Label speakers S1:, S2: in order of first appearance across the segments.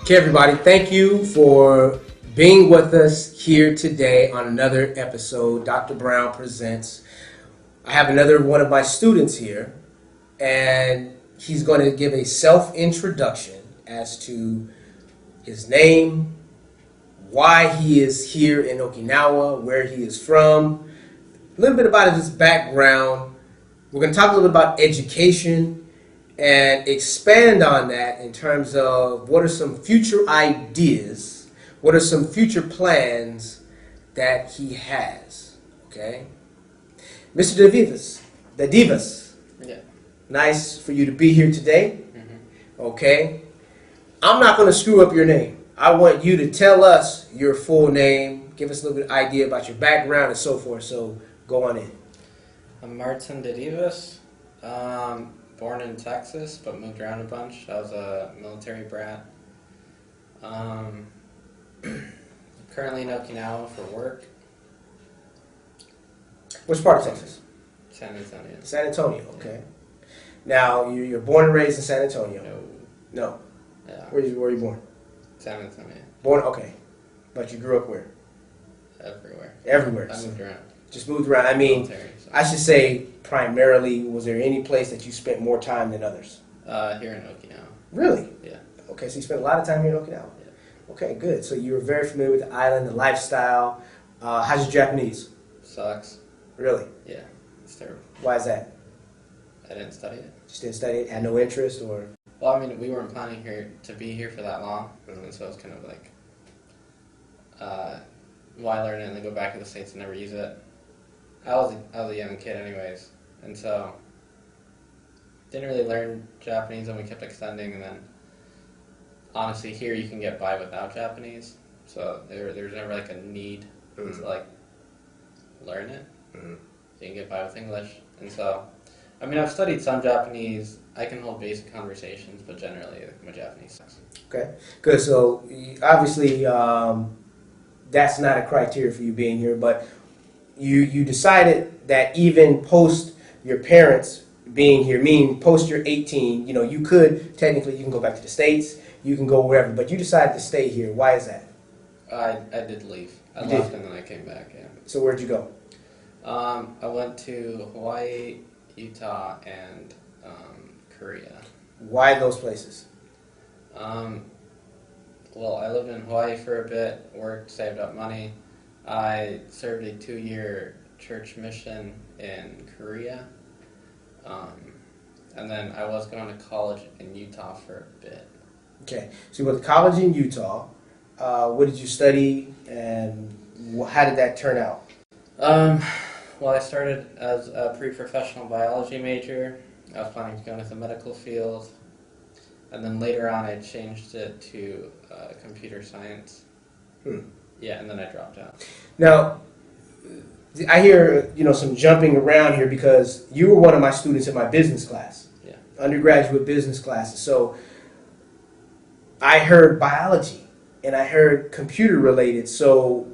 S1: Okay, everybody, thank you for being with us here today on another episode. Dr. Brown presents. I have another one of my students here, and he's going to give a self-introduction as to his name, why he is here in Okinawa, where he is from, a little bit about his background. We're going to talk a little bit about education and expand on that in terms of what are some future ideas, what are some future plans that he has. Okay? Mr. Dadivas.
S2: Yeah.
S1: Nice for you to be here today.
S2: Mm-hmm.
S1: Okay? I'm not going to screw up your name. I want you to tell us your full name, give us a little bit of idea about your background and so forth. So go on in.
S2: I'm Martin Dadivas, born in Texas, but moved around a bunch. I was a military brat. Currently in Okinawa for work.
S1: Which part of Texas?
S2: San Antonio.
S1: San Antonio, okay. Now, you're born and raised in San Antonio? No.
S2: Yeah.
S1: Where were you born?
S2: San Antonio.
S1: Born, okay. But you grew up where?
S2: Everywhere.
S1: Everywhere.
S2: I moved around.
S1: Just moved around. I mean,
S2: military, so.
S1: I should say primarily, was there any place that you spent more time than others?
S2: Here in Okinawa.
S1: Really?
S2: Yeah.
S1: Okay, so you spent a lot of time here in Okinawa?
S2: Yeah.
S1: Okay, good. So you were very familiar with the island, the lifestyle. How's your Japanese?
S2: Sucks.
S1: Really?
S2: Yeah. It's terrible.
S1: Why is that?
S2: I didn't study it.
S1: Just didn't study it? Had no interest, or?
S2: Well, I mean, we weren't planning to be here for that long, and so it's kind of like, why learn it and then go back to the States and never use it? I was a young kid anyways, and so didn't really learn Japanese, and we kept extending, and then honestly here you can get by without Japanese, so there's never like a need to like learn it. You can get by with English, and so I mean I've studied some Japanese. I can hold basic conversations, but generally my Japanese sucks.
S1: Okay, good. So obviously that's not a criteria for you being here, but you decided that even post your parents being here, meaning post your 18, you could technically, you can go back to the States, you can go wherever, but you decided to stay here. Why is that?
S2: I did leave. I left and then I came back. Yeah.
S1: So where'd you go?
S2: I went to Hawaii, Utah, and Korea.
S1: Why those places?
S2: Well, I lived in Hawaii for a bit, worked, saved up money. I served a 2-year church mission in Korea. And then I was going to college in Utah for a bit.
S1: Okay, so you went to college in Utah. What did you study, and how did that turn out?
S2: Well, I started as a pre-professional biology major. I was planning to go into the medical field. And then later on I changed it to computer science. Yeah, and then I dropped out.
S1: Now, I hear some jumping around here because you were one of my students in my business class.
S2: Yeah.
S1: Undergraduate business classes. So I heard biology and I heard computer related. So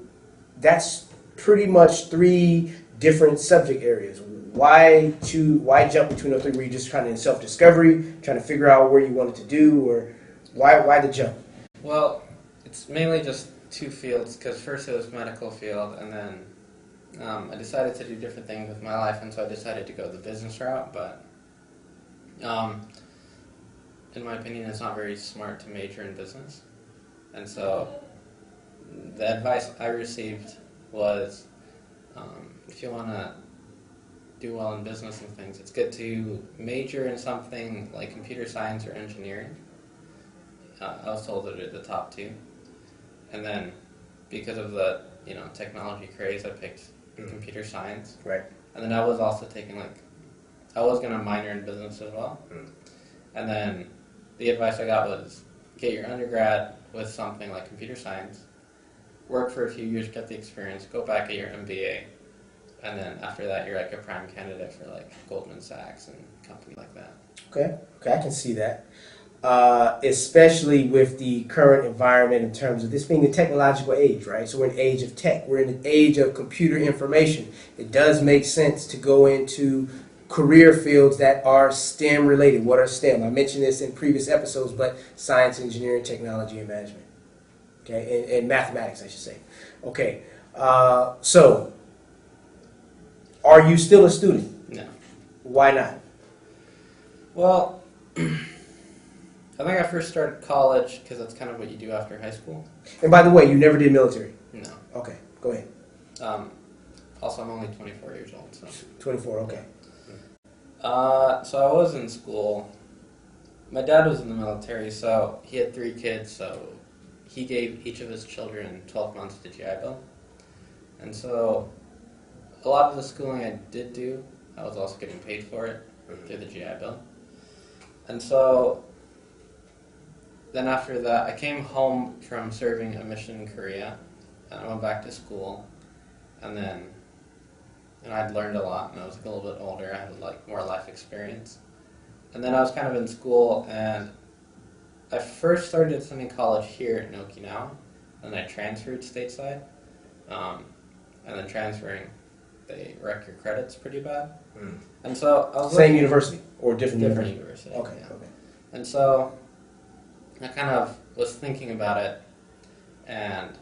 S1: that's pretty much 3 different subject areas. Why jump between those 3? Were you just trying to self-discovery, trying to figure out where you wanted to do, or why the jump?
S2: Well, it's mainly just 2 fields, because first it was medical field, and then I decided to do different things with my life, and so I decided to go the business route, but in my opinion it's not very smart to major in business. And so the advice I received was, if you want to do well in business and things, it's good to major in something like computer science or engineering. I was told that are the top 2. And then because of the technology craze, I picked computer science.
S1: Right.
S2: And then I was also taking I was going to minor in business as well. And then the advice I got was get your undergrad with something like computer science, work for a few years, get the experience, go back at your MBA, and then after that you're like a prime candidate for like Goldman Sachs and companies like that.
S1: Okay, I can see that. Especially with the current environment in terms of this being a technological age, right? So we're in an age of tech. We're in an age of computer information. It does make sense to go into career fields that are STEM related. What are STEM? I mentioned this in previous episodes, but science, engineering, technology, and management. Okay, and mathematics, I should say. Okay, so are you still a student?
S2: No.
S1: Why not?
S2: Well, I think I first started college because that's kind of what you do after high school.
S1: And by the way, you never did military?
S2: No.
S1: Okay, go ahead.
S2: Also, I'm only 24 years old. So.
S1: 24, okay.
S2: So I was in school. My dad was in the military, so he had 3 kids, so he gave each of his children 12 months to GI Bill. And so a lot of the schooling I did do, I was also getting paid for it through the GI Bill. And so then after that, I came home from serving a mission in Korea, and I went back to school, and I'd learned a lot, and I was a little bit older, I had like more life experience. And then I was kind of in school, and I first started attending college here in Okinawa, and I transferred stateside, and then transferring, they wreck your credits pretty bad. And so I was
S1: Same university or different
S2: university?
S1: Okay,
S2: yeah.
S1: okay.
S2: And so I kind of was thinking about it, and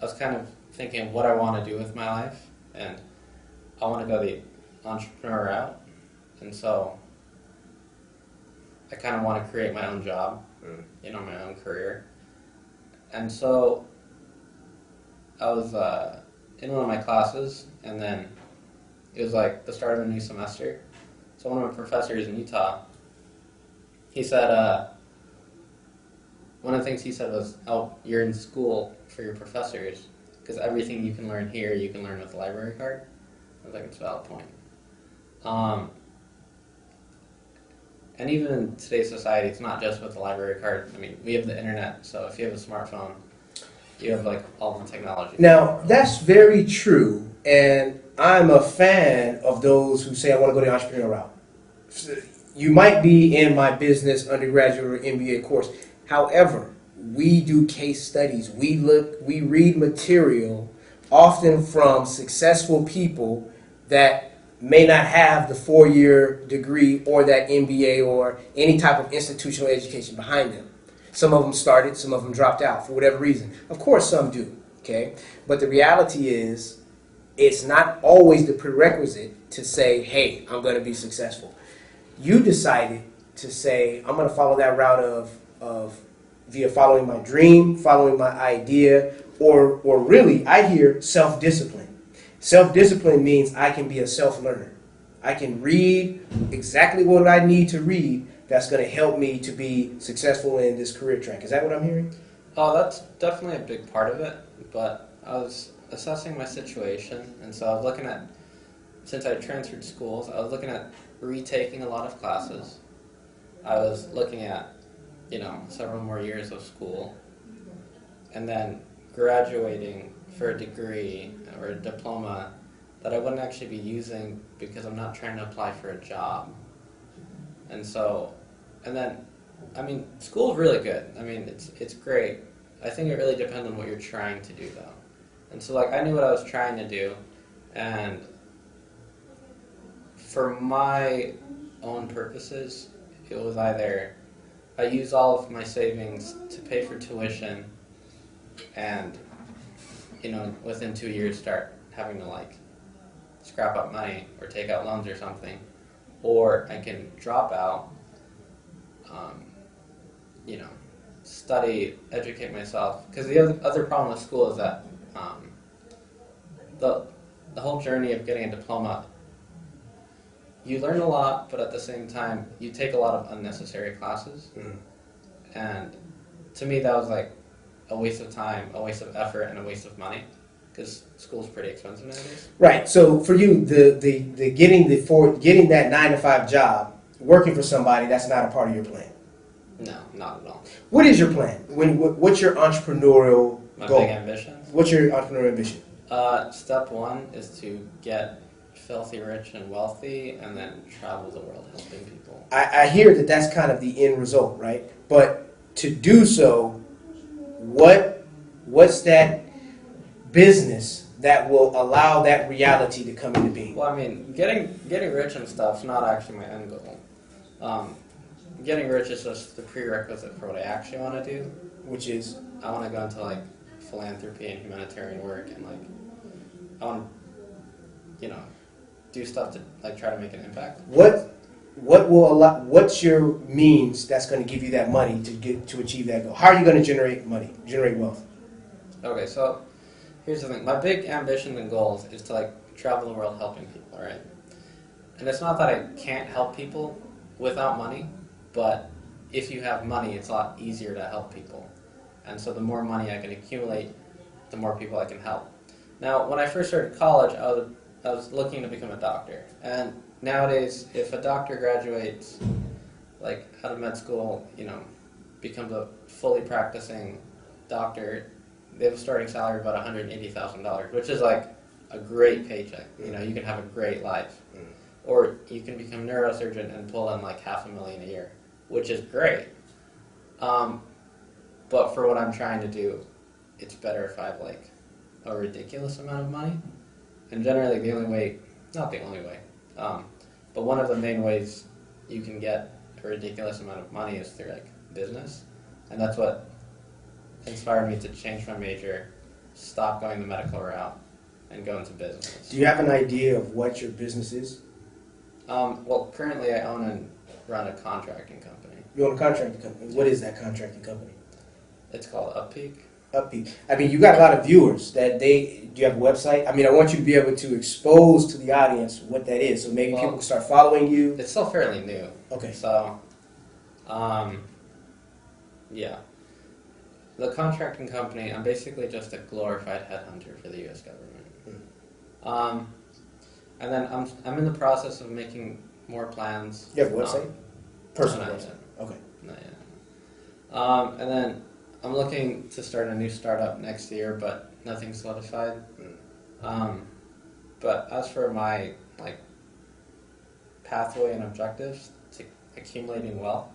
S2: I was kind of thinking what I want to do with my life, and I want to go the entrepreneur route, and so I kind of want to create my own job, my own career. And so I was in one of my classes, and then it was like the start of a new semester. So one of my professors in Utah, he said, one of the things he said was, oh, you're in school for your professors, because everything you can learn here, you can learn with a library card. I was like, it's a valid point. And even in today's society, it's not just with the library card. I mean, we have the internet, so if you have a smartphone, you have like all the technology.
S1: Now, that's very true, and I'm a fan of those who say, I want to go the entrepreneurial route. You might be in my business undergraduate or MBA course. However, we do case studies. We read material often from successful people that may not have the 4-year degree or that MBA or any type of institutional education behind them. Some of them started, some of them dropped out for whatever reason. Of course, some do, okay? But the reality is, it's not always the prerequisite to say, hey, I'm going to be successful. You decided to say, I'm going to follow that route of via following my dream, following my idea, or really, I hear self-discipline. Self-discipline means I can be a self-learner. I can read exactly what I need to read that's going to help me to be successful in this career track. Is that what I'm hearing?
S2: Oh, that's definitely a big part of it, but I was assessing my situation, and so I was looking at, since I transferred schools, I was looking at retaking a lot of classes. I was looking at, several more years of school, and then graduating for a degree or a diploma that I wouldn't actually be using because I'm not trying to apply for a job. And so, school is really good. I mean, it's great. I think it really depends on what you're trying to do, though. And so, I knew what I was trying to do, and for my own purposes, it was either I use all of my savings to pay for tuition and, within 2 years start having to, scrap up money or take out loans or something, or I can drop out, study, educate myself. Because the other problem with school is that the whole journey of getting a diploma, you learn a lot, but at the same time, you take a lot of unnecessary classes. And to me, that was a waste of time, a waste of effort, and a waste of money, because school's pretty expensive nowadays.
S1: Right. So for you, the getting that 9-to-5 job, working for somebody, that's not a part of your plan.
S2: No, not at all.
S1: What is your plan? What's your entrepreneurial goal?
S2: My big ambitions?
S1: What's your entrepreneurial ambition?
S2: Step one is to get filthy rich and wealthy, and then travel the world helping people.
S1: I hear that that's kind of the end result, right? But to do so, what's that business that will allow that reality to come into being?
S2: Well, I mean, getting rich and stuff's not actually my end goal. Getting rich is just the prerequisite for what I actually want to do.
S1: Which is?
S2: I want to go into like philanthropy and humanitarian work, and like I want to, do stuff to like try to make an impact.
S1: What's your means that's going to give you that money to achieve that goal? How are you going to generate wealth?
S2: Okay, so here's the thing. My big ambition and goals is to like travel the world helping people, right? And it's not that I can't help people without money, but if you have money, it's a lot easier to help people. And so the more money I can accumulate, the more people I can help. Now, when I first started college, I was looking to become a doctor. And nowadays, if a doctor graduates, like out of med school, becomes a fully practicing doctor, they have a starting salary of about $180,000, which is like a great paycheck. You can have a great life. Or you can become a neurosurgeon and pull in like $500,000 a year, which is great. But for what I'm trying to do, it's better if I have like a ridiculous amount of money. And generally the only way, not the only way, but one of the main ways you can get a ridiculous amount of money is through like business. And that's what inspired me to change my major, stop going the medical route, and go into business.
S1: Do you have an idea of what your business is?
S2: Well, currently I own and run a contracting company.
S1: You own a contracting company. What is that contracting company?
S2: It's called Upbeat.
S1: Upbeat. I mean, you got a lot of viewers do you have a website? I mean, I want you to be able to expose to the audience what that is, so maybe people can start following you.
S2: It's still fairly new.
S1: Okay.
S2: So, yeah. The contracting company, I'm basically just a glorified headhunter for the U.S. government. And then I'm in the process of making more plans.
S1: You have a website? Personal
S2: not
S1: website?
S2: Yet.
S1: Okay.
S2: Not yet. And then I'm looking to start a new startup next year, but nothing's solidified. But as for my like pathway and objectives to accumulating wealth,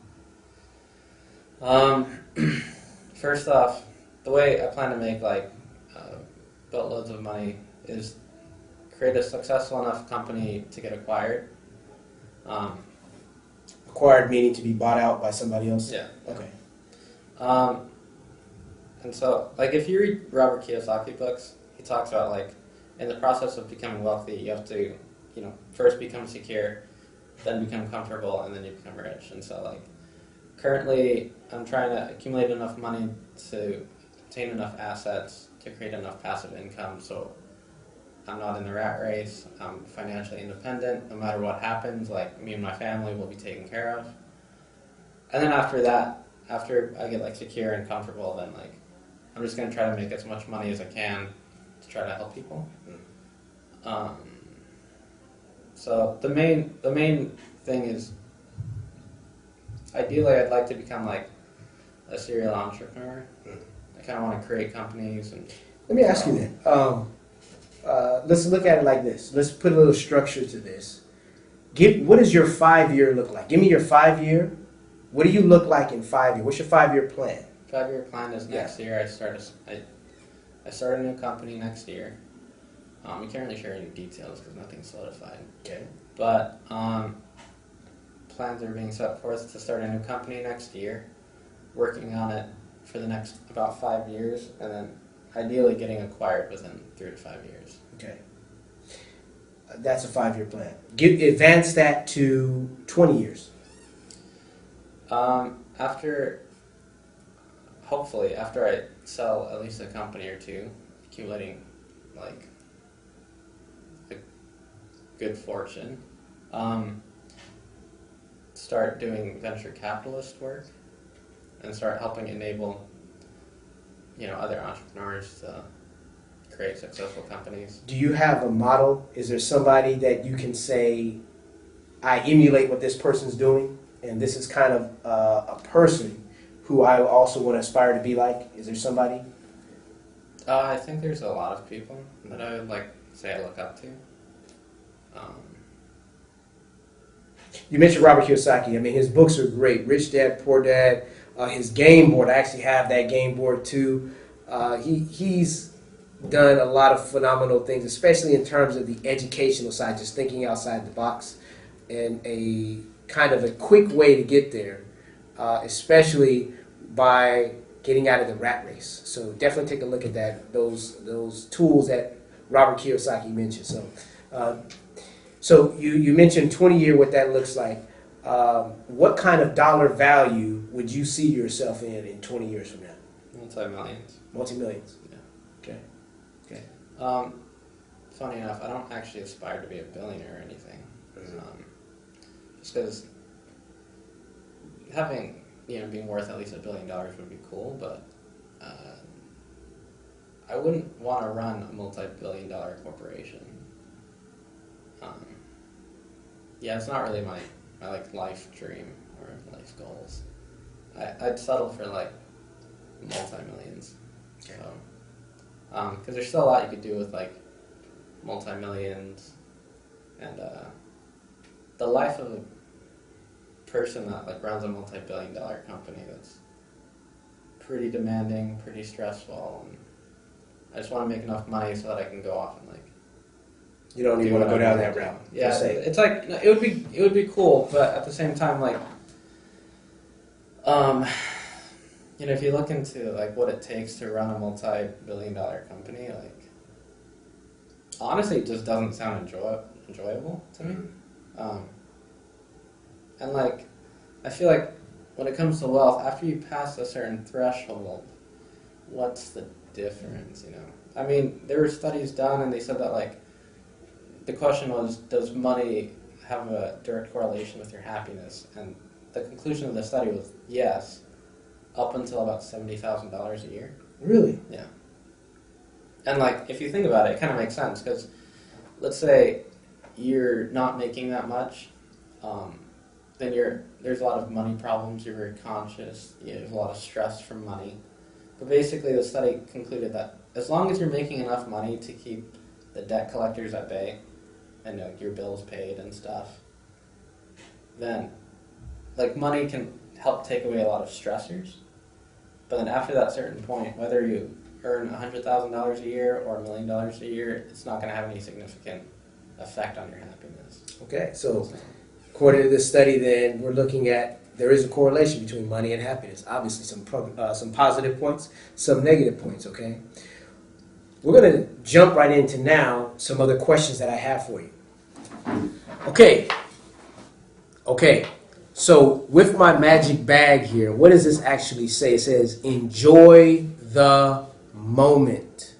S2: first off, the way I plan to make boatloads of money is create a successful enough company to get acquired.
S1: Acquired meaning to be bought out by somebody else?
S2: Yeah.
S1: Okay.
S2: And so, like, if you read Robert Kiyosaki books, he talks about, like, in the process of becoming wealthy, you have to, first become secure, then become comfortable, and then you become rich. And so, like, currently, I'm trying to accumulate enough money to obtain enough assets to create enough passive income so I'm not in the rat race, I'm financially independent, no matter what happens, like, me and my family will be taken care of. And then after that, after I get, like, secure and comfortable, then, like, I'm just going to try to make as much money as I can to try to help people. So the main thing is, ideally I'd like to become like a serial entrepreneur. I kind of want to create companies. And
S1: let me ask you that. Let's look at it like this. Let's put a little structure to this. What does your 5-year look like? Give me your 5-year. What do you look like in 5 years? What's your 5-year plan?
S2: 5-year plan is next year. I start a new company next year. We can't really share any details because nothing's solidified.
S1: Okay.
S2: But plans are being set forth to start a new company next year, working on it for the next about 5 years, and then ideally getting acquired within 3 to 5 years.
S1: Okay. That's a 5-year plan. Advance that to 20 years.
S2: Hopefully, after I sell at least a company or two, accumulating like a good fortune, start doing venture capitalist work and start helping enable, other entrepreneurs to create successful companies.
S1: Do you have a model? Is there somebody that you can say, I emulate what this person's doing, and this is kind of a person who I also want to aspire to be like? Is there somebody?
S2: I think there's a lot of people that I would say I look up to.
S1: You mentioned Robert Kiyosaki. I mean, his books are great. Rich Dad, Poor Dad. His game board, I actually have that game board too. He's done a lot of phenomenal things, especially in terms of the educational side, just thinking outside the box, and a kind of a quick way to get there, especially by getting out of the rat race. So definitely take a look at that, those tools that Robert Kiyosaki mentioned. So you mentioned 20-year, what that looks like. What kind of dollar value would you see yourself in 20 years from now?
S2: Multi-millions.
S1: Multi-millions.
S2: Yeah.
S1: Okay. Okay.
S2: Funny enough, I don't actually aspire to be a billionaire or anything.
S1: Mm-hmm.
S2: Just because having, being worth at least $1 billion would be cool, but I wouldn't want to run a multi-billion-dollar corporation. Yeah, it's not really my life dream or life goals. I'd settle for multi-millions.
S1: Okay.
S2: So, because there's still a lot you could do with multi-millions, and the life of a person that runs a multi-billion-dollar company, that's pretty demanding, pretty stressful, and I just want to make enough money so that I can go off and
S1: you don't even want to go down that route.
S2: Yeah, it's it would be cool, but at the same time, if you look into what it takes to run a multi-billion-dollar company, honestly, it just doesn't sound enjoyable to me. And I feel like when it comes to wealth, after you pass a certain threshold, what's the difference? I mean, there were studies done, and they said that the question was, does money have a direct correlation with your happiness? And the conclusion of the study was yes, up until about $70,000 a year.
S1: Really?
S2: Yeah. And if you think about it, it kind of makes sense, because let's say you're not making that much, then there's a lot of money problems, you're very conscious, there's a lot of stress from money. But basically the study concluded that as long as you're making enough money to keep the debt collectors at bay, and your bills paid and stuff, then money can help take away a lot of stressors. But then after that certain point, whether you earn $100,000 a year or $1 million a year, it's not going to have any significant effect on your happiness.
S1: Okay, so according to this study, then we're looking at there is a correlation between money and happiness. Obviously, some positive points, some negative points. Okay, we're going to jump right into now some other questions that I have for you. Okay. So with my magic bag here, what does this actually say? It says, enjoy the moment.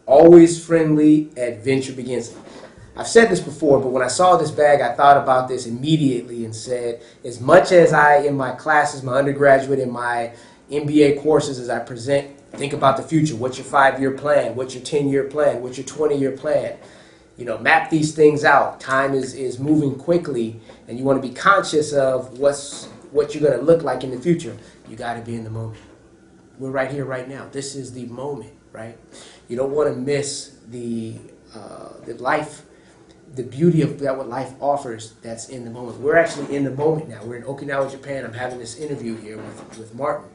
S1: Always friendly, adventure begins. I've said this before, but when I saw this bag, I thought about this immediately and said, as much as in my classes, my undergraduate and my MBA courses, as I present, think about the future. What's your 5-year plan? What's your 10-year plan? What's your 20-year plan? Map these things out. Time is moving quickly, and you want to be conscious of what you're going to look like in the future. You got to be in the moment. We're right here, right now. This is the moment, right? You don't want to miss the life, the beauty of what life offers that's in the moment. We're actually in the moment now. We're in Okinawa, Japan. I'm having this interview here with Martin,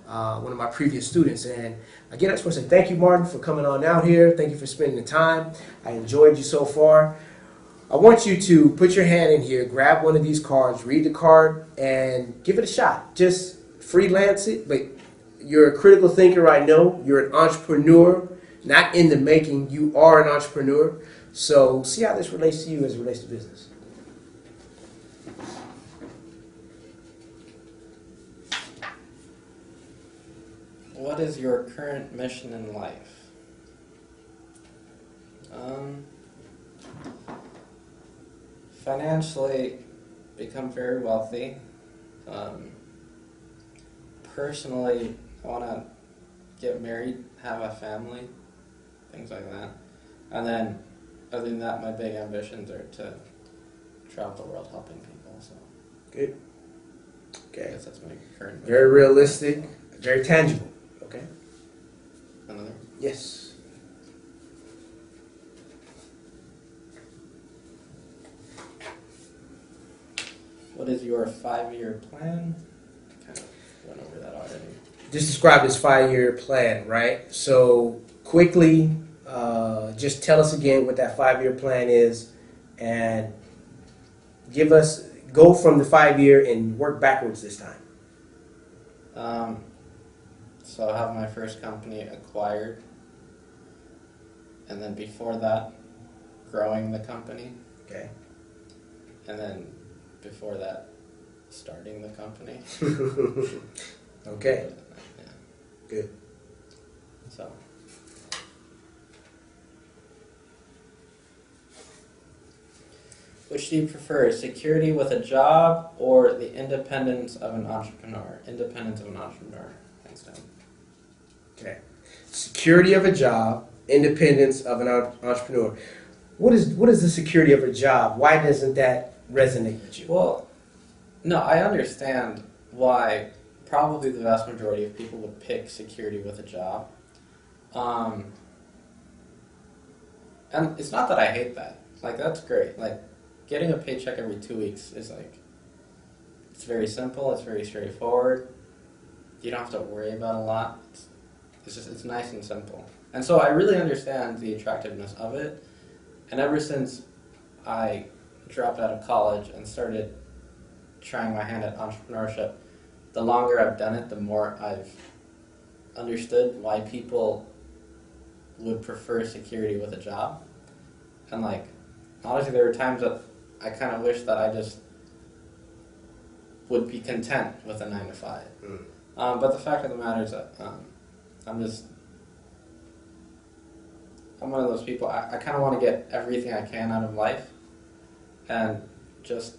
S1: one of my previous students. And again, I just want to say thank you, Martin, for coming on out here. Thank you for spending the time. I enjoyed you so far. I want you to put your hand in here, grab one of these cards, read the card, and give it a shot. Just freelance it. But you're a critical thinker, I know. You're an entrepreneur, not in the making. You are an entrepreneur. So see how this relates to you as it relates to business.
S2: What is your current mission in life? Financially, become very wealthy. Personally, I want to get married, have a family, things like that. And then, other than that, my big ambitions are to travel the world helping people. So,
S1: good.
S2: I
S1: Okay.
S2: guess that's my current mission.
S1: Very realistic, very tangible. Okay.
S2: Another?
S1: Yes.
S2: What is your 5-year plan? Kind of went over that already.
S1: Just described this 5-year plan, right? So quickly, just tell us again what that 5-year plan is, and go from the 5-year and work backwards this time.
S2: So I have my first company acquired, and then before that, growing the company.
S1: Okay.
S2: And then before that, starting the company.
S1: Okay.
S2: Yeah.
S1: Good.
S2: So. Which do you prefer, security with a job or the independence of an entrepreneur? Independence of an entrepreneur. Thanks, Tom.
S1: Okay. Security of a job, independence of an entrepreneur. What is the security of a job? Why doesn't that resonate with you?
S2: Well, no, I understand why probably the vast majority of people would pick security with a job. And it's not that I hate that. Like, that's great. Like, getting a paycheck every 2 weeks is like, it's very simple, it's very straightforward. You don't have to worry about a lot. It's nice and simple. And so I really understand the attractiveness of it. And ever since I dropped out of college and started trying my hand at entrepreneurship, the longer I've done it, the more I've understood why people would prefer security with a job. And like, honestly, there were times that I kind of wish that I just would be content with a 9 to 5. But the fact of the matter is that I'm one of those people, I kind of want to get everything I can out of life, and just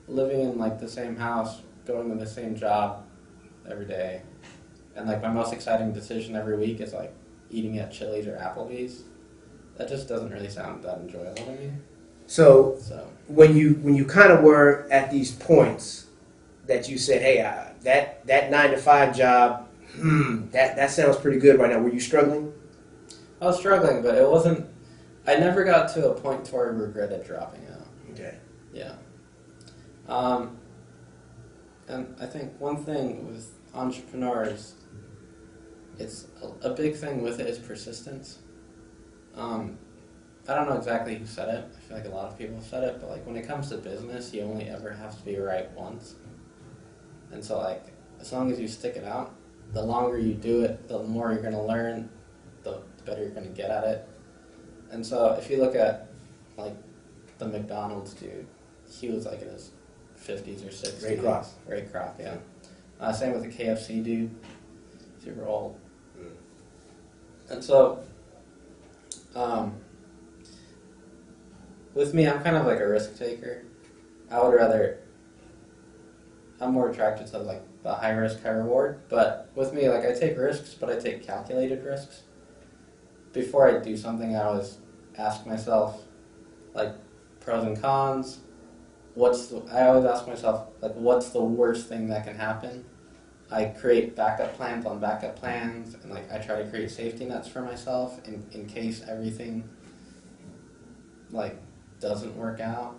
S2: living in like the same house, going to the same job every day, and like my most exciting decision every week is like eating at Chili's or Applebee's. That just doesn't really sound that enjoyable to me.
S1: So when you kind of were at these points that you said, hey, that 9 to 5 job, that sounds pretty good right now. Were you struggling?
S2: I was struggling, but it wasn't. I never got to a point to where I regretted dropping out.
S1: Okay.
S2: Yeah. And I think one thing with entrepreneurs, it's a big thing with it is persistence. I don't know exactly who said it. I feel like a lot of people have said it, but like when it comes to business, you only ever have to be right once. And so like, as long as you stick it out, the longer you do it, the more you're going to learn, the better you're going to get at it. And so if you look at like the McDonald's dude, he was like in his 50s or 60s. Ray Kroc, yeah. Same with the KFC dude, super old. And so, with me, I'm kind of like a risk taker. I'm more attracted to like the high risk, high reward. But with me, like I take risks, but I take calculated risks. Before I do something, I always ask myself, like, pros and cons. I always ask myself, like, what's the worst thing that can happen? I create backup plans on backup plans, and like I try to create safety nets for myself in case everything like doesn't work out.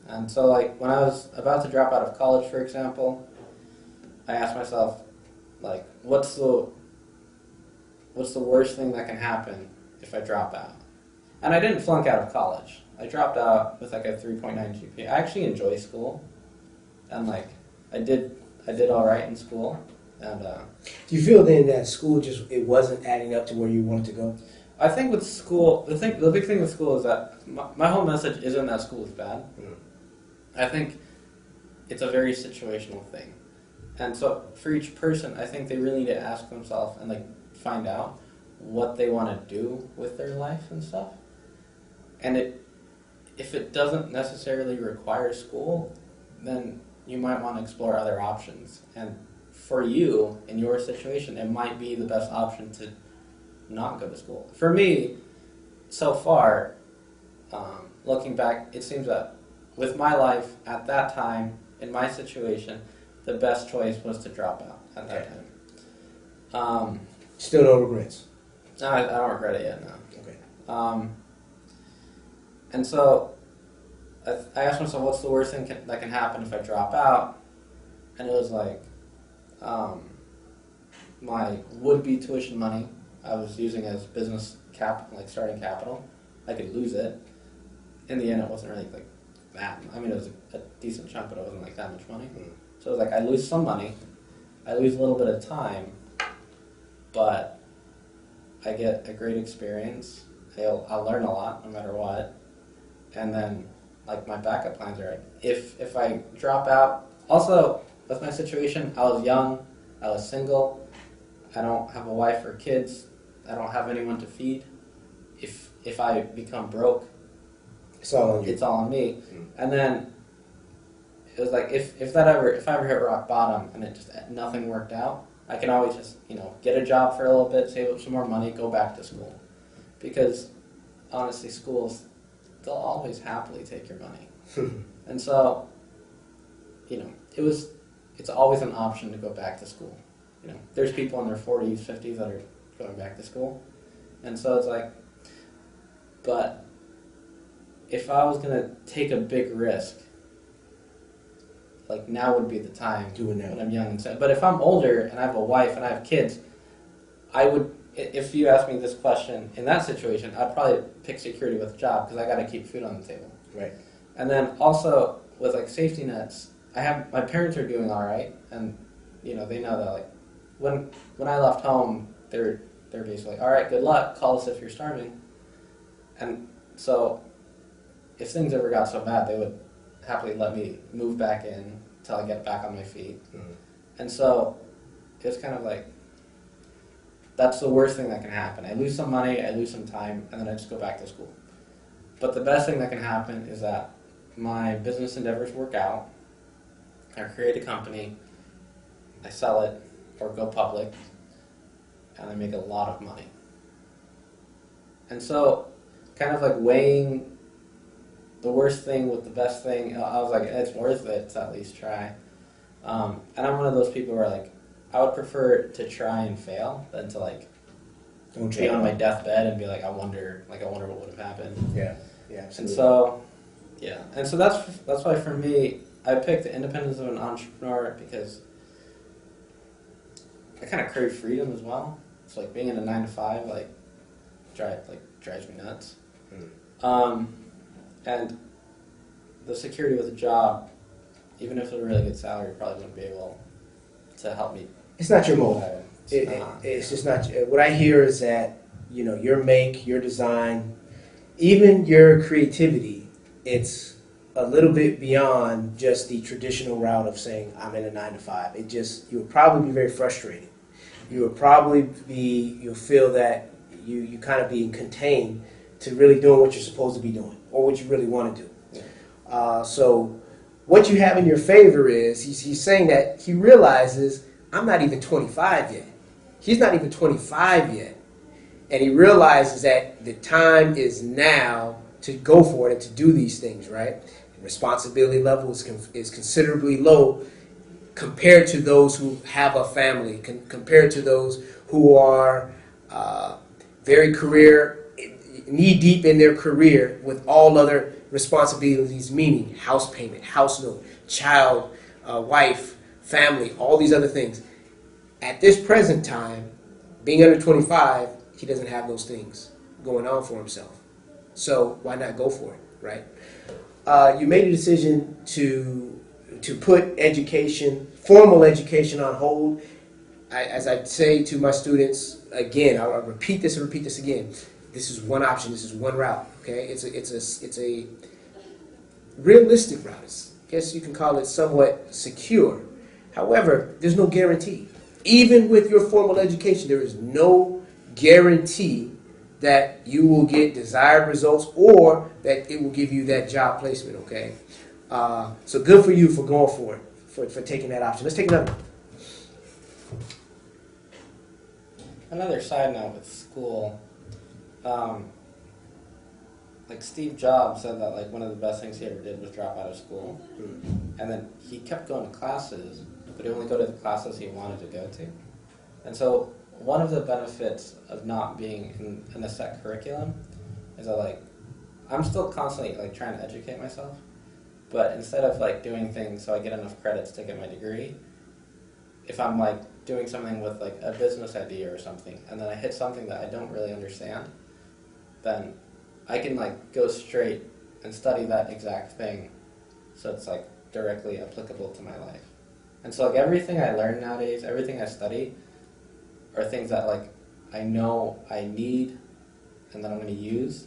S2: And so like when I was about to drop out of college, for example, I asked myself, like, what's the worst thing that can happen if I drop out? And I didn't flunk out of college. I dropped out with like a 3.9 GPA. I actually enjoy school, and like I did all right in school. And
S1: do you feel then that school it wasn't adding up to where you wanted to go?
S2: I think with school, the big thing with school is that my whole message isn't that school is bad. I think it's a very situational thing. And so for each person, I think they really need to ask themselves and like find out what they want to do with their life and stuff. And if it doesn't necessarily require school, then you might want to explore other options. And for you, in your situation, it might be the best option to not go to school. For me, so far, looking back, it seems that with my life at that time, in my situation, the best choice was to drop out at that time.
S1: Still no regrets?
S2: I don't regret it yet, no.
S1: Okay.
S2: And so I asked myself, what's the worst thing that can happen if I drop out? And it was like my would-be tuition money. I was using as business starting capital. I could lose it. In the end, it wasn't really like that. I mean, it was a decent chunk, but it wasn't like that much money. So it was like I lose some money, I lose a little bit of time, but I get a great experience. I'll learn a lot no matter what. And then, like, my backup plans are like, if I drop out. Also, with my situation, I was young, I was single, I don't have a wife or kids, I don't have anyone to feed. If I become broke,
S1: It's all on you.
S2: it's all on me. And then it was like if I ever hit rock bottom and nothing worked out, I can always just get a job for a little bit, save up some more money, go back to school, because honestly, schools, they'll always happily take your money. And so it's always an option to go back to school. There's people in their 40s, 50s that are going back to school, and so it's like, but if I was gonna take a big risk, like, now would be the time.
S1: Do it now.
S2: When I'm young and sad. But if I'm older and I have a wife and I have kids, I would. If you asked me this question in that situation, I'd probably pick security with a job, because I got to keep food on the table.
S1: Right.
S2: And then also with like safety nets, my parents are doing all right, and they know that, like, when I left home, they're basically like, all right, good luck, call us if you're starving. And so if things ever got so bad, they would happily let me move back in until I get back on my feet. And so it's kind of like, that's the worst thing that can happen. I lose some money, I lose some time, and then I just go back to school. But the best thing that can happen is that my business endeavors work out, I create a company, I sell it, or go public, and I make a lot of money. And so, kind of like weighing the worst thing with the best thing, I was like, it's worth it to at least try. And I'm one of those people where, like, I would prefer to try and fail than to, like, be on my deathbed and be like, I wonder what would have happened.
S1: Yeah, absolutely.
S2: And so, that's why for me, I picked the independence of an entrepreneur, because I kind of crave freedom as well. It's like being in a 9-to-5, drives me nuts. And the security with a job, even if it was a really good salary, probably wouldn't be able to help me.
S1: It's not your motive. It's just not. What I hear is that your make, your design, even your creativity, it's a little bit beyond just the traditional route of saying I'm in a 9-to-5. You would probably be very frustrated. You would probably you'll feel that you kind of being contained to really doing what you're supposed to be doing or what you really want to do.
S2: Yeah.
S1: So what you have in your favor is he's saying that he realizes I'm not even 25 yet. He's not even 25 yet. And he realizes that the time is now to go for it and to do these things, right? Responsibility level is considerably low compared to those who have a family, compared to those who are very knee-deep in their career with all other responsibilities, meaning house payment, house note, child, wife, family, all these other things. At this present time, being under 25, he doesn't have those things going on for himself. So why not go for it, right? You made a decision to put education, formal education, on hold. As I say to my students, again, I'll repeat this and repeat this again. This is one option. This is one route. Okay, it's a realistic route. I guess you can call it somewhat secure. However, there's no guarantee. Even with your formal education, there is no guarantee that you will get desired results or that it will give you that job placement. Okay, so good for you for going for it, for taking that option. Let's take another one.
S2: Another side note with school, like Steve Jobs said that, like, one of the best things he ever did was drop out of school. And then he kept going to classes, but he only go to the classes he wanted to go to. And so one of the benefits of not being in a set curriculum is that, like, I'm still constantly, like, trying to educate myself, but instead of, like, doing things so I get enough credits to get my degree, if I'm, like, doing something with like a business idea or something, and then I hit something that I don't really understand, then I can like go straight and study that exact thing, so it's like directly applicable to my life. And so like everything I learn nowadays, everything I study, are things that like I know I need and that I'm going to use.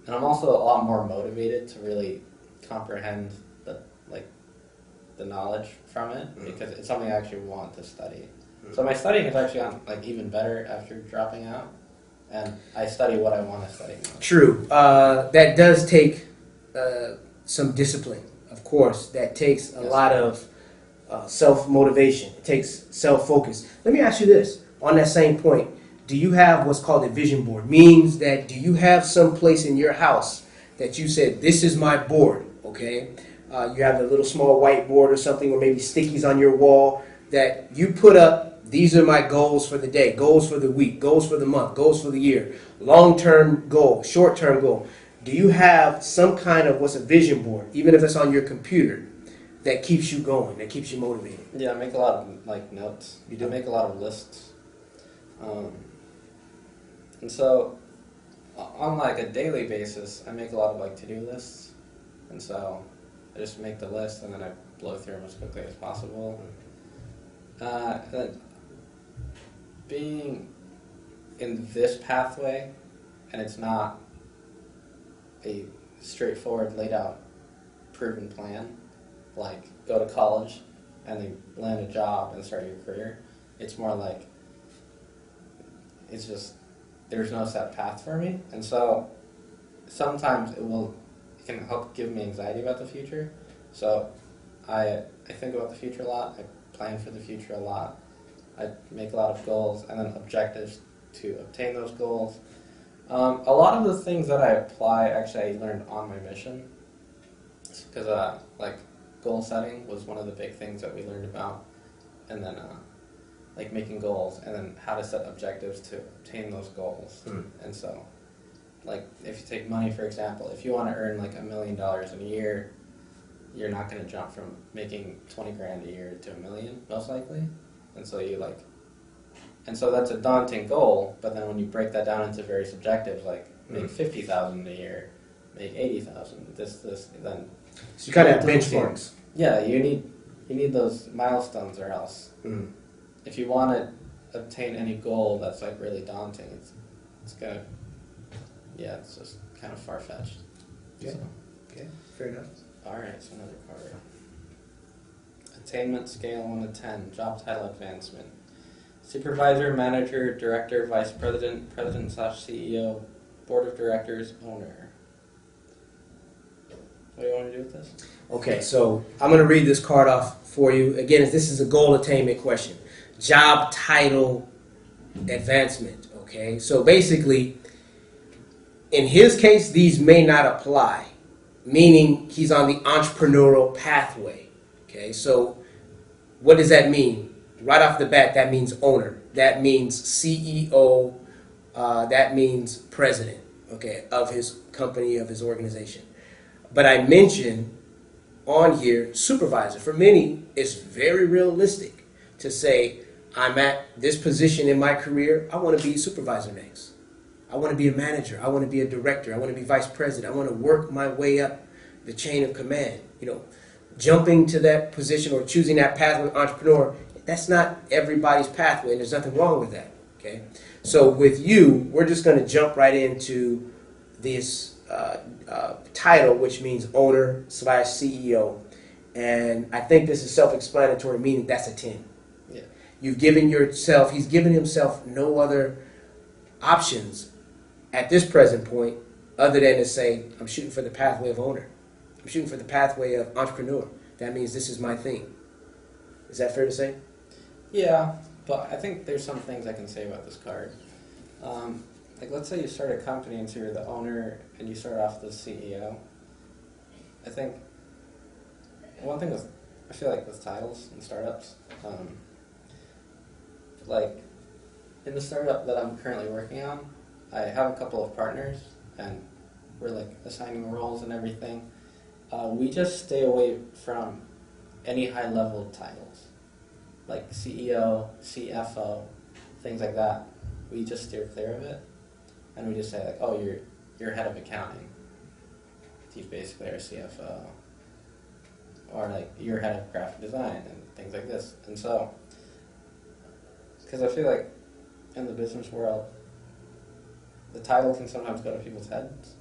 S2: And I'm also a lot more motivated to really comprehend the knowledge from it, because it's something I actually want to study. So my studying has actually gotten like even better after dropping out, and I study what I want to study now.
S1: True. That does take some discipline, of course. That takes a lot of self-motivation. It takes self-focus. Let me ask you this. On that same point, do you have what's called a vision board? Means that do you have some place in your house that you said, this is my board, okay? You have a little small whiteboard or something, or maybe stickies on your wall that you put up, these are my goals for the day, goals for the week, goals for the month, goals for the year, long-term goal, short-term goal. Do you have some kind of what's a vision board, even if it's on your computer, that keeps you going, that keeps you motivated?
S2: Yeah, I make a lot of like notes.
S1: You do?
S2: I make a lot of lists. And so on like a daily basis, I make a lot of like to-do lists. And so I just make the list and then I blow through them as quickly as possible. Then being in this pathway, and it's not a straightforward, laid out, proven plan, like go to college and then land a job and start your career. It's more like, it's just, there's no set path for me. And so sometimes it can help give me anxiety about the future. So I think about the future a lot. I plan for the future a lot. I make a lot of goals and then objectives to obtain those goals. A lot of the things that I apply, actually, I learned on my mission. Because like goal setting was one of the big things that we learned about, and then like making goals, and then how to set objectives to obtain those goals. And so, like if you take money for example, if you want to earn like $1 million in a year, you're not going to jump from making 20 grand a year to $1 million, most likely. And so and so that's a daunting goal. But then when you break that down into various objectives, like make 50,000 a year, make 80,000, this, then.
S1: So you kind of have benchmarks.
S2: Yeah, you need those milestones, or else if you want to obtain any goal that's like really daunting, it's gonna, it's just kind of far-fetched.
S1: Yeah.
S2: So.
S1: Okay. Fair enough.
S2: All right, so another part. Attainment scale 1 to 10. Job title advancement. Supervisor, manager, director, vice president, president/CEO, board of directors, owner. What do you want to do with this?
S1: Okay, so I'm going to read this card off for you. Again, this is a goal attainment question. Job title advancement, okay? So basically, in his case, these may not apply, meaning he's on the entrepreneurial pathway, okay? So what does that mean? Right off the bat, that means owner. That means CEO. That means president, okay, of his company, of his organization. But I mentioned on here supervisor. For many, it's very realistic to say, I'm at this position in my career, I want to be supervisor next. I want to be a manager. I want to be a director. I want to be vice president. I want to work my way up the chain of command. Jumping to that position or choosing that path with entrepreneur, that's not everybody's pathway, and there's nothing wrong with that, okay? So with you, we're just going to jump right into this title, which means owner/CEO. And I think this is self-explanatory, meaning that's a 10.
S2: Yeah.
S1: He's given himself no other options at this present point other than to say, I'm shooting for the pathway of owner. I'm shooting for the pathway of entrepreneur. That means this is my thing. Is that fair to say?
S2: Yeah, but I think there's some things I can say about this card. Like, let's say you start a company and so you're the owner and you start off as CEO. I think one thing I feel like with titles in startups, like in the startup that I'm currently working on, I have a couple of partners and we're like assigning roles and everything. We just stay away from any high-level titles. like CEO, CFO, things like that. We just steer clear of it, and we just say like, oh, you're head of accounting. He's basically our CFO, or like you're head of graphic design and things like this. And so, because I feel like in the business world, the title can sometimes go to people's heads.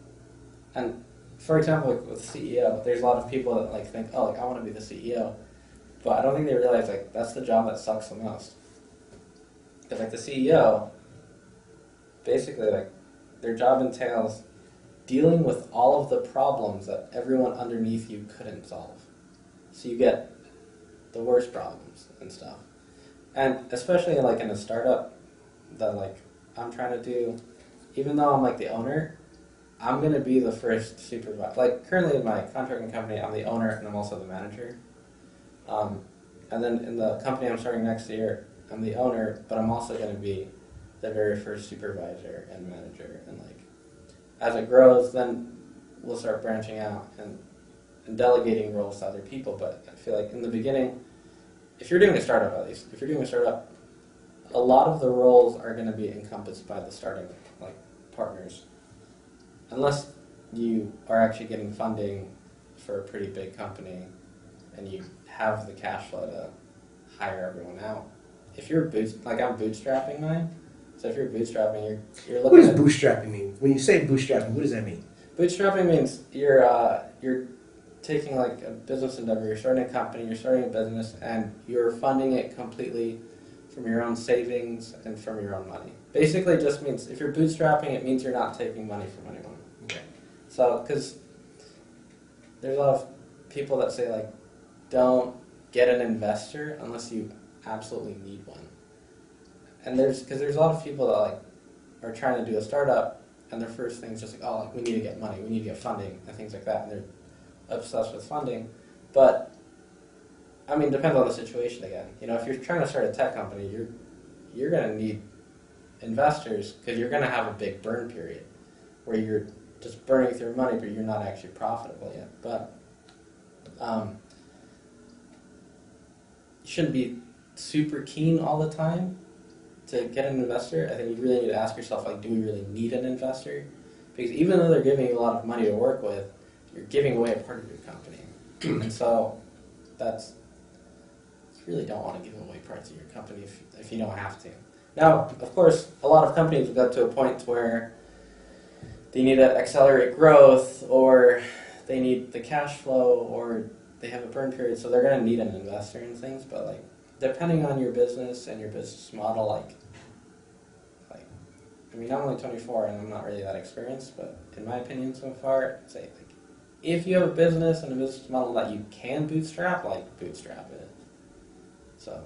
S2: And for example, like with CEO, there's a lot of people that like think, oh, like I want to be the CEO, but I don't think they realize like that's the job that sucks the most. Because like the CEO, basically like their job entails dealing with all of the problems that everyone underneath you couldn't solve. So you get the worst problems and stuff. And especially like in a startup that like I'm trying to do, even though I'm like the owner, I'm going to be the first supervisor. Like currently in my contracting company, I'm the owner and I'm also the manager. And then in the company I'm starting next year, I'm the owner, but I'm also going to be the very first supervisor and manager. And like as it grows, then we'll start branching out and delegating roles to other people. But I feel like in the beginning, if you're doing a startup at least, if you're doing a startup, a lot of the roles are going to be encompassed by the starting like partners. Unless you are actually getting funding for a pretty big company and you have the cash flow to hire everyone out. If you're like I'm bootstrapping mine, so if you're bootstrapping, you're looking.
S1: What does bootstrapping mean? When you say bootstrapping, what does that mean?
S2: Bootstrapping means you're taking like a business endeavor, you're starting a company, you're starting a business, and you're funding it completely from your own savings and from your own money. Basically, it just means if you're bootstrapping, it means you're not taking money from anyone.
S1: Okay.
S2: So, because there's a lot of people that say like, don't get an investor unless you absolutely need one. And there's a lot of people that like are trying to do a startup, and their first thing is just like, oh, like, we need to get money, we need to get funding, and things like that, and they're obsessed with funding. But I mean, depends on the situation again. You know, if you're trying to start a tech company, you're going to need investors because you're going to have a big burn period where you're just burning through money, but you're not actually profitable yet. But you shouldn't be super keen all the time to get an investor. I think you really need to ask yourself, like, do we really need an investor? Because even though they're giving you a lot of money to work with, you're giving away a part of your company. And so you really don't want to give away parts of your company if you don't have to. Now, of course, a lot of companies have got to a point where they need to accelerate growth, or they need the cash flow, or they have a burn period, so they're going to need an investor and things. But like, depending on your business and your business model, like I mean, I'm only 24 and I'm not really that experienced, but in my opinion so far, I'd say like, if you have a business and a business model that you can bootstrap, like bootstrap it. So,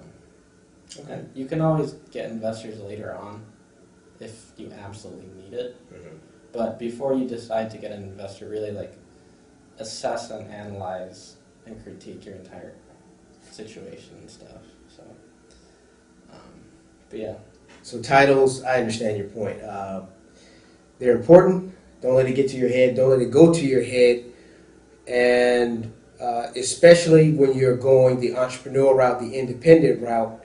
S2: and you can always get investors later on if you absolutely need it. Mm-hmm. But before you decide to get an investor, really like assess and analyze and critique your entire situation and stuff. So, but yeah.
S1: So titles, I understand your point. They're important. Don't let it get to your head. Don't let it go to your head. And especially when you're going the entrepreneurial route, the independent route,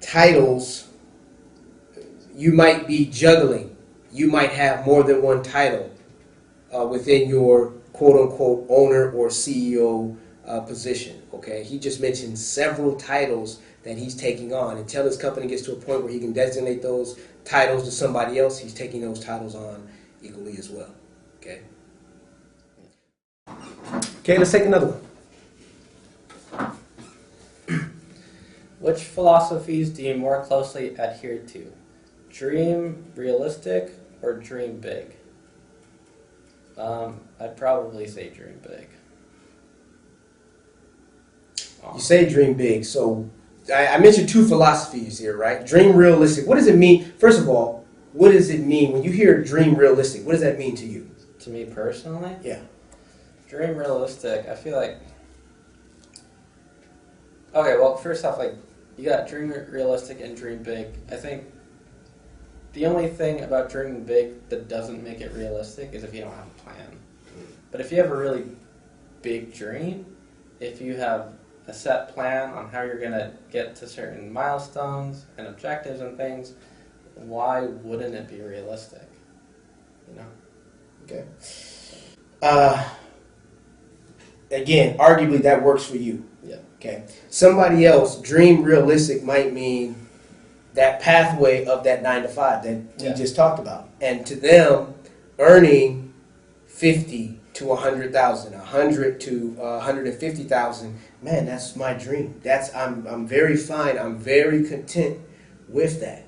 S1: titles, you might be juggling. You might have more than one title within your quote-unquote owner or CEO position. Okay, he just mentioned several titles that he's taking on. Until his company gets to a point where he can designate those titles to somebody else, he's taking those titles on equally as well. Okay. Okay, let's take another one.
S2: Which philosophies do you more closely adhere to? Dream realistic or dream big? I'd probably say dream big.
S1: You say dream big, so I mentioned two philosophies here, right? Dream realistic. What does it mean? First of all, what does it mean when you hear dream realistic? What does that mean to you?
S2: To me personally?
S1: Yeah.
S2: Dream realistic, I feel like... Okay, well, first off, like, you got dream realistic and dream big. I think the only thing about dreaming big that doesn't make it realistic is if you don't have a plan. But if you have a really big dream, if you have a set plan on how you're going to get to certain milestones and objectives and things, why wouldn't it be realistic? You know?
S1: Okay. Again, arguably that works for you.
S2: Yeah.
S1: Okay. Somebody else, dream realistic might mean that pathway of that 9 to 5 that we just talked about. And to them, earning 50 to 100,000, 100 to 150,000, man, that's my dream. I'm very fine. I'm very content with that.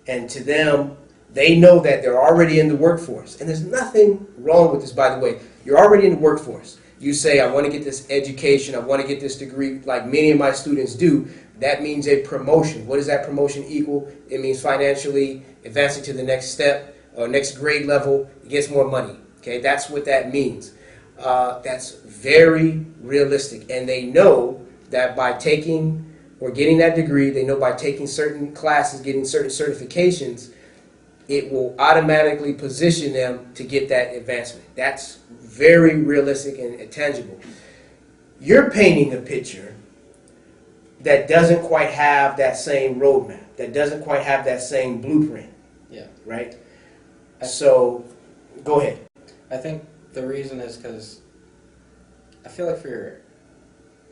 S1: And to them, they know that they're already in the workforce. And there's nothing wrong with this, by the way. You're already in the workforce. You say, I want to get this education, I want to get this degree, like many of my students do. That means a promotion. What does that promotion equal? It means financially advancing to the next step or next grade level. It gets more money. Okay, that's what that means. That's very realistic. And they know that by taking or getting that degree, they know by taking certain classes, getting certain certifications, it will automatically position them to get that advancement. That's very realistic and tangible. You're painting a picture that doesn't quite have that same roadmap, that doesn't quite have that same blueprint.
S2: Yeah.
S1: Right? So, go ahead.
S2: I think the reason is because I feel like for your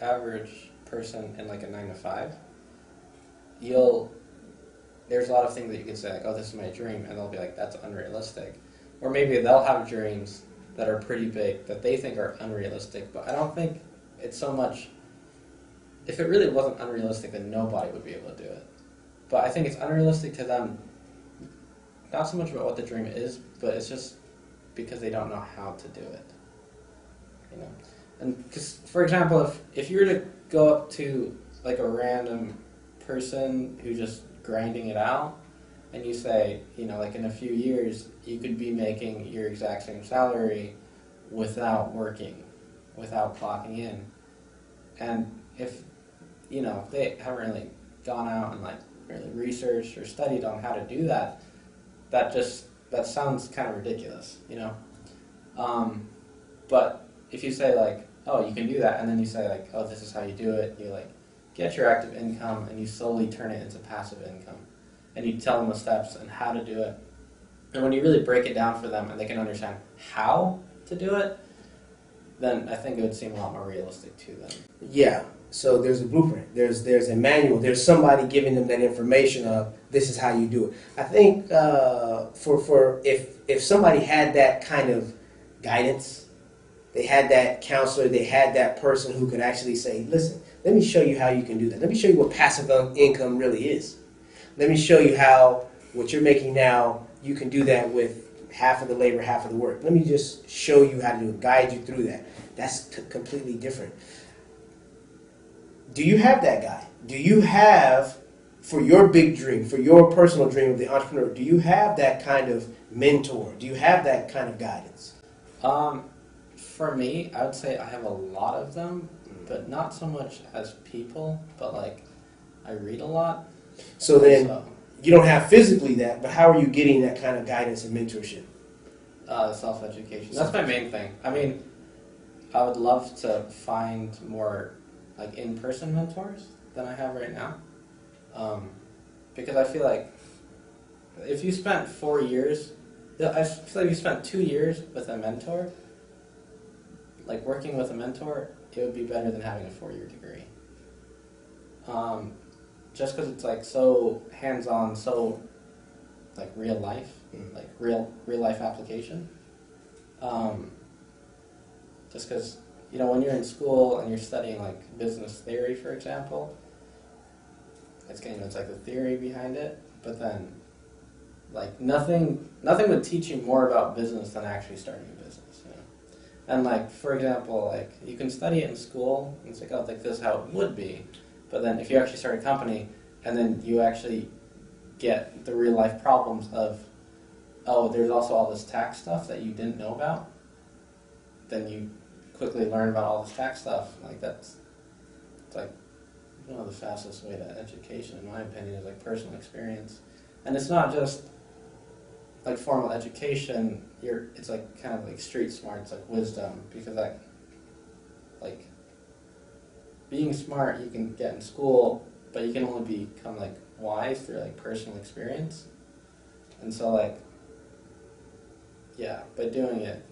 S2: average person in like a 9 to 5, there's a lot of things that you can say like, oh, this is my dream, and they'll be like, that's unrealistic. Or maybe they'll have dreams that are pretty big that they think are unrealistic, but I don't think it's so much, if it really wasn't unrealistic, then nobody would be able to do it. But I think it's unrealistic to them, not so much about what the dream is, but it's just because they don't know how to do it. You know? And because, for example, if you were to go up to like a random person who's just grinding it out, and you say, you know, like in a few years, you could be making your exact same salary without working, without clocking in. And if, you know, if they haven't really gone out and like really researched or studied on how to do that, that sounds kind of ridiculous, you know? But if you say like, oh, you can do that, and then you say like, oh, this is how you do it, you like get your active income and you slowly turn it into passive income. And you tell them the steps and how to do it. And when you really break it down for them and they can understand how to do it, then I think it would seem a lot more realistic to them.
S1: Yeah. So there's a blueprint. There's a manual. There's somebody giving them that information of this is how you do it. I think for if somebody had that kind of guidance, they had that counselor, they had that person who could actually say, listen, let me show you how you can do that. Let me show you what passive income really is. Let me show you how what you're making now, you can do that with half of the labor, half of the work. Let me just show you how to do it, guide you through that. That's completely different. Do you have that guy? Do you have, for your big dream, for your personal dream of the entrepreneur, do you have that kind of mentor? Do you have that kind of guidance?
S2: For me, I would say I have a lot of them, but not so much as people, but like I read a lot.
S1: So then, you don't have physically that, but how are you getting that kind of guidance and mentorship?
S2: Self-education. That's my main thing. I mean, I would love to find more like in-person mentors than I have right now. Because I feel like if you spent 4 years, I feel like if you spent 2 years with a mentor, like working with a mentor, it would be better than having a 4-year degree. Just because it's like so hands-on, so like real life, like real life application. Just because, you know, when you're in school and you're studying like business theory, for example, it's like the theory behind it, but then like nothing would teach you more about business than actually starting a business. You know? And like, for example, like you can study it in school and it's like, oh, like this is how it would be. But then if you actually start a company and then you actually get the real life problems of, oh, there's also all this tax stuff that you didn't know about, then you quickly learn about all this tax stuff. Like it's like one of the fastest way to education, in my opinion, is like personal experience. And it's not just like formal education, it's like kind of like street smart, it's like wisdom, because being smart you can get in school, but you can only become like wise through like personal experience. And so like, yeah, by doing it,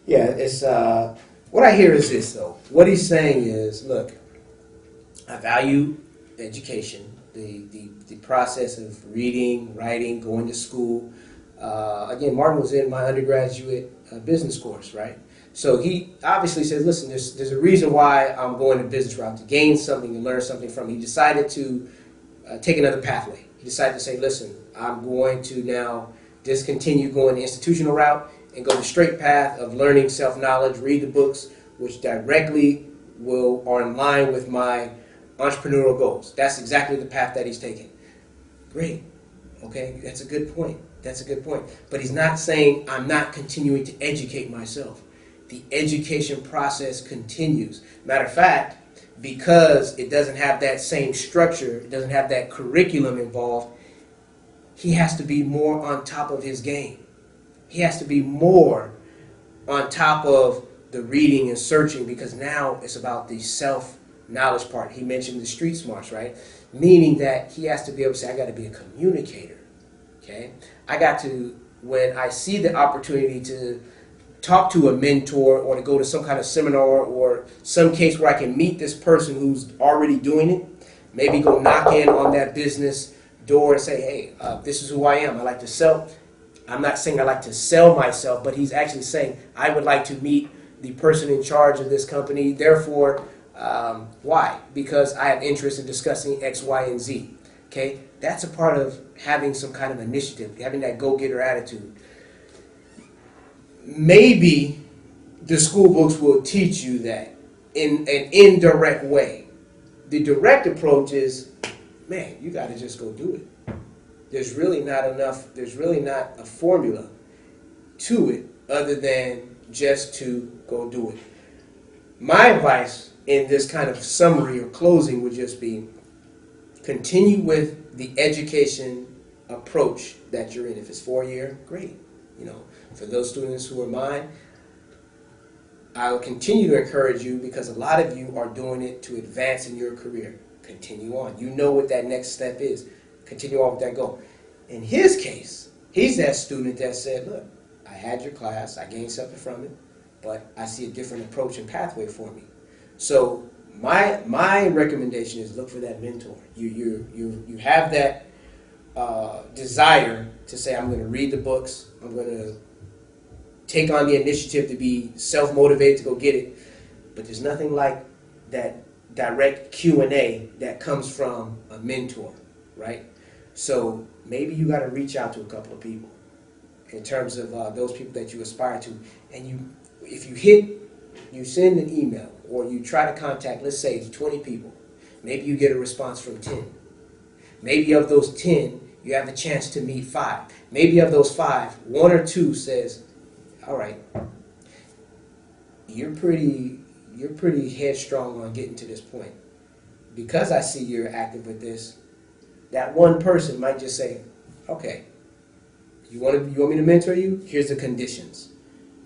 S1: Yeah, it's what I hear is this though. What he's saying is, look, I value education, the process of reading, writing, going to school. Again, Martin was in my undergraduate business course, right? So he obviously says, listen, there's a reason why I'm going the business route, to gain something, to learn something from it. He decided to take another pathway. He decided to say, listen, I'm going to now discontinue going the institutional route and go the straight path of learning self-knowledge, read the books, which directly are in line with my entrepreneurial goals. That's exactly the path that he's taking. Great. Okay, that's a good point. That's a good point. But he's not saying I'm not continuing to educate myself. The education process continues. Matter of fact, because it doesn't have that same structure, it doesn't have that curriculum involved, he has to be more on top of his game. He has to be more on top of the reading and searching, because now it's about the self-knowledge part. He mentioned the street smarts, right? Meaning that he has to be able to say, I got to be a communicator. Okay? I got to, when I see the opportunity to talk to a mentor or to go to some kind of seminar or some case where I can meet this person who's already doing it, maybe go knock in on that business door and say, hey, this is who I am. I like to sell. I'm not saying I like to sell myself, but he's actually saying I would like to meet the person in charge of this company. Therefore, why? Because I have interest in discussing X, Y, and Z. Okay? That's a part of having some kind of initiative, having that go-getter attitude. Maybe the school books will teach you that in an indirect way. The direct approach is, man, you got to just go do it. There's really not a formula to it other than just to go do it. My advice in this kind of summary or closing would just be, continue with the education approach that you're in. If it's 4-year, great. For those students who are mine, I'll continue to encourage you, because a lot of you are doing it to advance in your career. Continue on. You know what that next step is. Continue on with that goal. In his case, he's that student that said, look, I had your class, I gained something from it, but I see a different approach and pathway for me. So my recommendation is look for that mentor. You have that desire to say, I'm going to read the books, I'm going to take on the initiative to be self-motivated to go get it, but there's nothing like that direct Q&A that comes from a mentor, right? So maybe you got to reach out to a couple of people in terms of those people that you aspire to, and if you send an email or you try to contact, let's say 20 people, maybe you get a response from 10. Maybe of those 10, you have a chance to meet 5. Maybe of those 5, 1 or 2 says, all right, you're pretty headstrong on getting to this point. Because I see you're active with this, that one person might just say, okay, you want me to mentor you? Here's the conditions.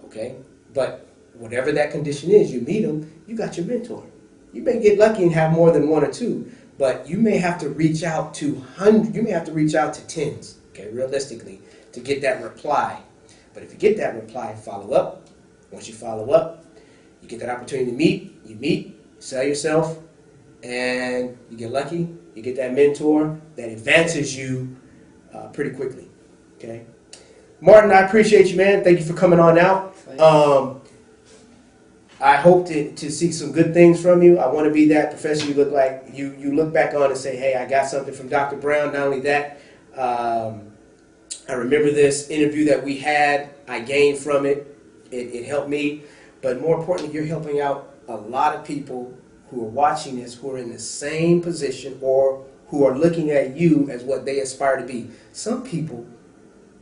S1: Okay? But whatever that condition is, you meet them, you got your mentor. You may get lucky and have more than 1 or 2, but you may have to reach out to hundreds, you may have to reach out to tens, okay, realistically, to get that reply. But if you get that reply, follow up. Once you follow up, you get that opportunity to meet, you meet, sell yourself, and you get lucky, you get that mentor that advances you pretty quickly, okay? Martin, I appreciate you, man. Thank you for coming on out. I hope to see some good things from you. I want to be that professor you look like. You look back on and say, hey, I got something from Dr. Brown. Not only that, I remember this interview that we had. I gained from it. It helped me. But more importantly, you're helping out a lot of people who are watching this, who are in the same position or who are looking at you as what they aspire to be. Some people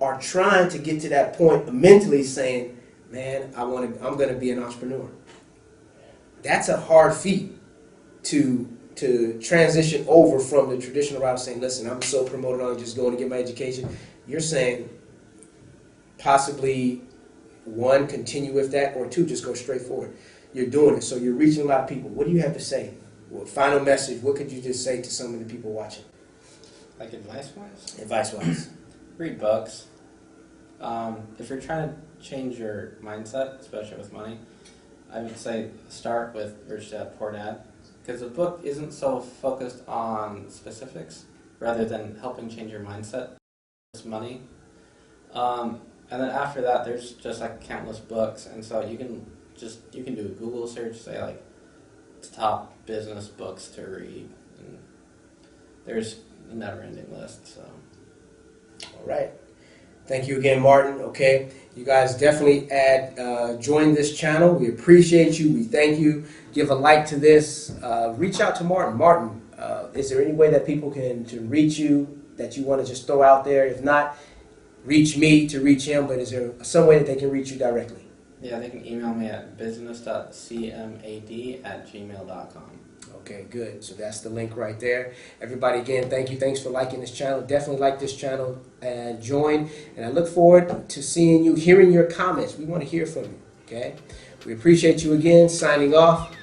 S1: are trying to get to that point mentally saying, man, I'm going to be an entrepreneur. That's a hard feat to transition over from the traditional route of saying, listen, I'm so promoted on just going to get my education. You're saying possibly 1, continue with that, or 2, just go straight forward. you're doing it. So you're reaching a lot of people. What do you have to say? Well, final message. What could you just say to some of the people watching?
S2: Like advice-wise?
S1: Advice-wise.
S2: Read books. If you're trying to change your mindset, especially with money, I would say start with Rich Dad, Poor Dad, because the book isn't so focused on specifics, rather than helping change your mindset. It's money. And then after that, there's just like countless books, and so you can do a Google search, say like top business books to read, and there's a never-ending list. So,
S1: all right. Thank you again, Martin. Okay, you guys definitely join this channel. We appreciate you. We thank you. Give a like to this. Reach out to Martin. Martin, is there any way that people can reach you that you want to just throw out there? If not, reach me to reach him. But is there some way that they can reach you directly?
S2: Yeah, they can email me at business.cmad@gmail.com.
S1: Okay, good. So that's the link right there. Everybody, again, thank you. Thanks for liking this channel. Definitely like this channel and join. And I look forward to seeing you, hearing your comments. We want to hear from you, okay? We appreciate you again. Signing off.